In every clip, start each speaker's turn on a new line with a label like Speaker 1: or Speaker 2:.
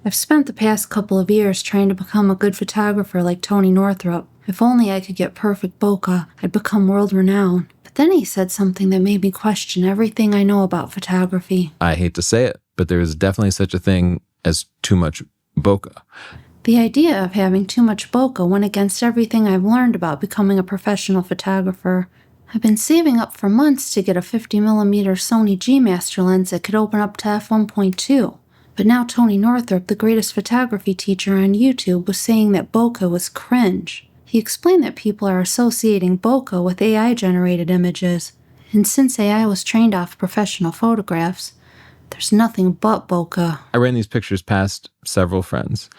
Speaker 1: I've spent the past couple of years trying to become a good photographer like Tony Northrup. If only I could get perfect bokeh, I'd become world-renowned. But then he said something that made me question everything I know about photography.
Speaker 2: I hate to say it, but there is definitely such a thing as too much bokeh.
Speaker 1: The idea of having too much bokeh went against everything I've learned about becoming a professional photographer. I've been saving up for months to get a 50mm Sony G Master lens that could open up to f1.2. But now Tony Northrup, the greatest photography teacher on YouTube, was saying that bokeh was cringe. He explained that people are associating bokeh with AI-generated images. And since AI was trained off professional photographs, there's nothing but bokeh.
Speaker 2: I ran these pictures past several friends.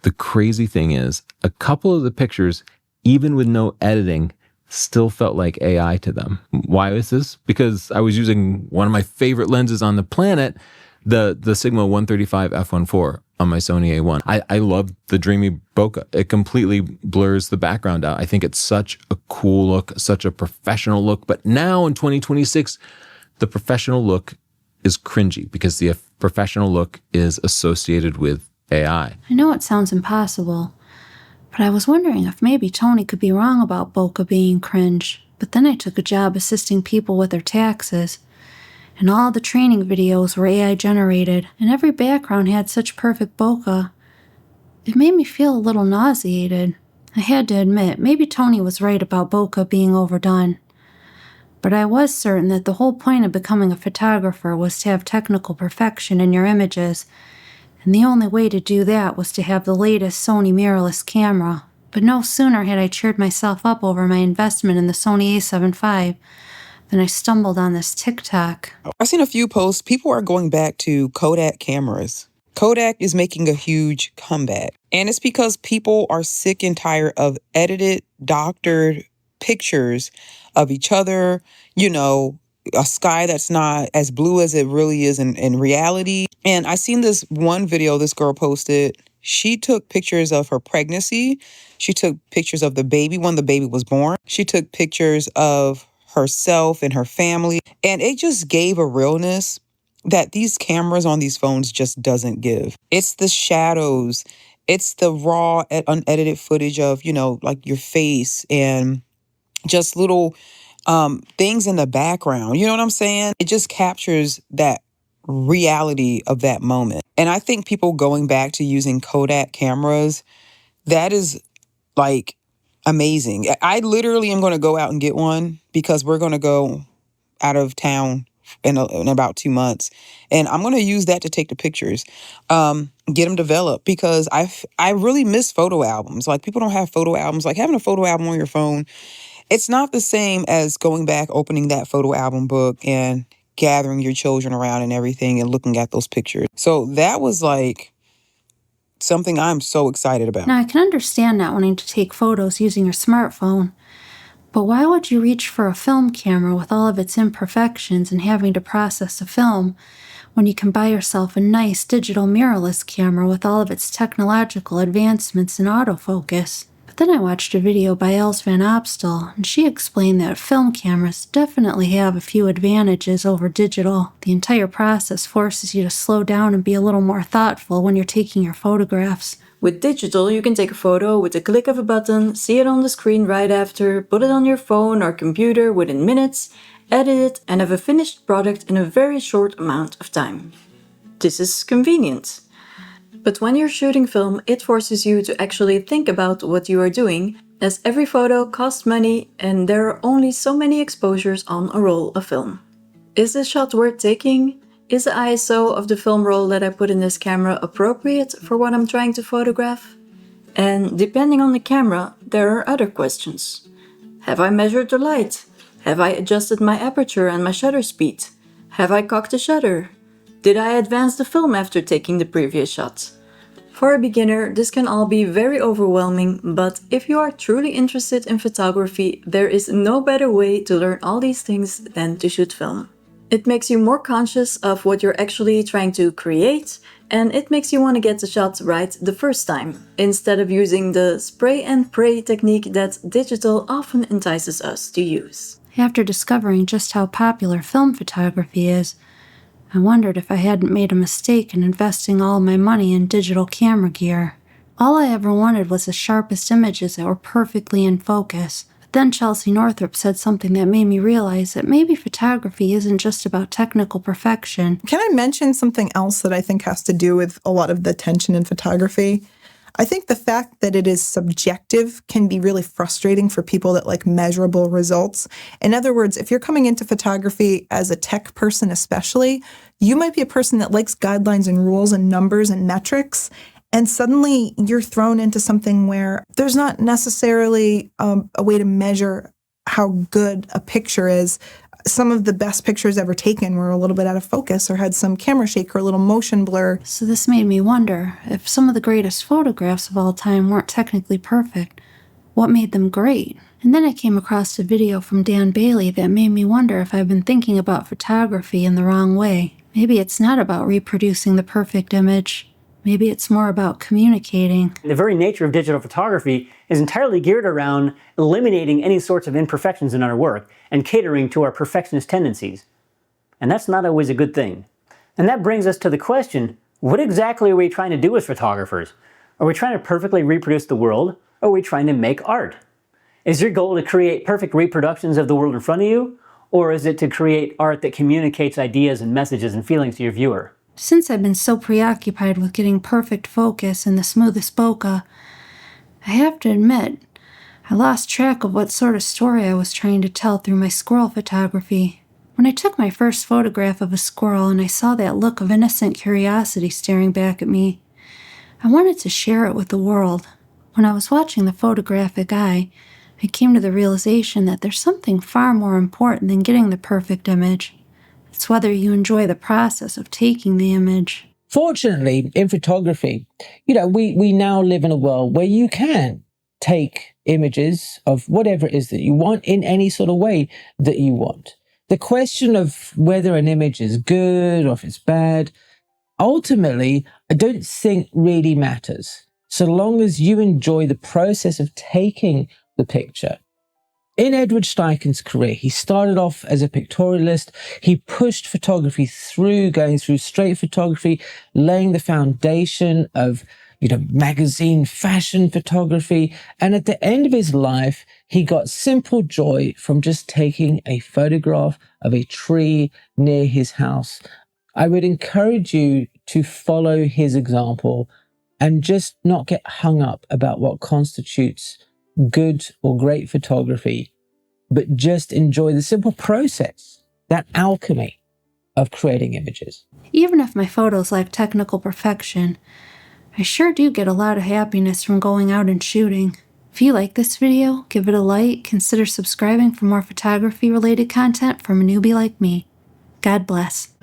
Speaker 2: The crazy thing is, a couple of the pictures, even with no editing, still felt like AI to them. Why is this? Because I was using one of my favorite lenses on the planet, the Sigma 135 f1.4 on my Sony A1. I love the dreamy bokeh. It completely blurs the background out. I think it's such a cool look, such a professional look. But now in 2026, the professional look is cringy because the professional look is associated with AI.
Speaker 1: I know it sounds impossible, but I was wondering if maybe Tony could be wrong about bokeh being cringe. But then I took a job assisting people with their taxes, and all the training videos were AI generated, and every background had such perfect bokeh. It made me feel a little nauseated. I had to admit, maybe Tony was right about bokeh being overdone. But I was certain that the whole point of becoming a photographer was to have technical perfection in your images, and the only way to do that was to have the latest Sony mirrorless camera. But no sooner had I cheered myself up over my investment in the Sony a7 IV than I stumbled on this TikTok.
Speaker 3: I've seen a few posts. People are going back to Kodak cameras. Kodak is making a huge comeback. And it's because people are sick and tired of edited, doctored pictures of each other, a sky that's not as blue as it really is in reality. And I seen this one video this girl posted. She took pictures of her pregnancy. She took pictures of the baby when the baby was born. She took pictures of herself and her family. And it just gave a realness that these cameras on these phones just doesn't give. It's the shadows. It's the raw, unedited footage of, like your face and just little things in the background. You know what I'm saying? It just captures that reality of that moment. And I think people going back to using Kodak cameras, that is like amazing. I literally am going to go out and get one because we're going to go out of town in about 2 months. And I'm going to use that to take the pictures, get them developed, because I really miss photo albums. Like, people don't have photo albums. Like, having a photo album on your phone, it's not the same as going back, opening that photo album book and gathering your children around and everything and looking at those pictures. So that was like something I'm so excited about.
Speaker 1: Now, I can understand not wanting to take photos using your smartphone, but why would you reach for a film camera with all of its imperfections and having to process a film when you can buy yourself a nice digital mirrorless camera with all of its technological advancements in autofocus? But then I watched a video by Els van Opstal, and she explained that film cameras definitely have a few advantages over digital. The entire process forces you to slow down and be a little more thoughtful when you're taking your photographs.
Speaker 4: With digital, you can take a photo with the click of a button, see it on the screen right after, put it on your phone or computer within minutes, edit it, and have a finished product in a very short amount of time. This is convenient. But when you're shooting film, it forces you to actually think about what you are doing, as every photo costs money and there are only so many exposures on a roll of film. Is this shot worth taking? Is the ISO of the film roll that I put in this camera appropriate for what I'm trying to photograph? And depending on the camera, there are other questions. Have I measured the light? Have I adjusted my aperture and my shutter speed? Have I cocked the shutter? Did I advance the film after taking the previous shot? For a beginner, this can all be very overwhelming, but if you are truly interested in photography, there is no better way to learn all these things than to shoot film. It makes you more conscious of what you're actually trying to create, and it makes you want to get the shot right the first time, instead of using the spray and pray technique that digital often entices us to use.
Speaker 1: After discovering just how popular film photography is, I wondered if I hadn't made a mistake in investing all my money in digital camera gear. All I ever wanted was the sharpest images that were perfectly in focus. But then Tony Northrup said something that made me realize that maybe photography isn't just about technical perfection.
Speaker 5: Can I mention something else that I think has to do with a lot of the tension in photography? I think the fact that it is subjective can be really frustrating for people that like measurable results. In other words, if you're coming into photography as a tech person especially, you might be a person that likes guidelines and rules and numbers and metrics, and suddenly you're thrown into something where there's not necessarily a way to measure how good a picture is. Some of the best pictures ever taken were a little bit out of focus or had some camera shake or a little motion blur.
Speaker 1: So this made me wonder, if some of the greatest photographs of all time weren't technically perfect, what made them great? And then I came across a video from Dan Bailey that made me wonder if I've been thinking about photography in the wrong way. Maybe it's not about reproducing the perfect image. Maybe it's more about communicating.
Speaker 6: The very nature of digital photography is entirely geared around eliminating any sorts of imperfections in our work and catering to our perfectionist tendencies. And that's not always a good thing. And that brings us to the question, what exactly are we trying to do as photographers? Are we trying to perfectly reproduce the world, or are we trying to make art? Is your goal to create perfect reproductions of the world in front of you, or is it to create art that communicates ideas and messages and feelings to your viewer?
Speaker 1: Since I've been so preoccupied with getting perfect focus and the smoothest bokeh, I have to admit, I lost track of what sort of story I was trying to tell through my squirrel photography. When I took my first photograph of a squirrel and I saw that look of innocent curiosity staring back at me, I wanted to share it with the world. When I was watching the photographic eye, I came to the realization that there's something far more important than getting the perfect image. It's whether you enjoy the process of taking the image.
Speaker 7: Fortunately, in photography, we now live in a world where you can take images of whatever it is that you want in any sort of way that you want. The question of whether an image is good or if it's bad, ultimately, I don't think really matters, so long as you enjoy the process of taking the picture. In Edward Steichen's career, he started off as a pictorialist. He pushed photography through, going through straight photography, laying the foundation of, magazine fashion photography. And at the end of his life, he got simple joy from just taking a photograph of a tree near his house. I would encourage you to follow his example and just not get hung up about what constitutes good or great photography, but just enjoy the simple process, that alchemy of creating images.
Speaker 1: Even if my photos lack technical perfection, I sure do get a lot of happiness from going out and shooting. If you like this video, give it a like, consider subscribing for more photography-related content from a newbie like me. God bless.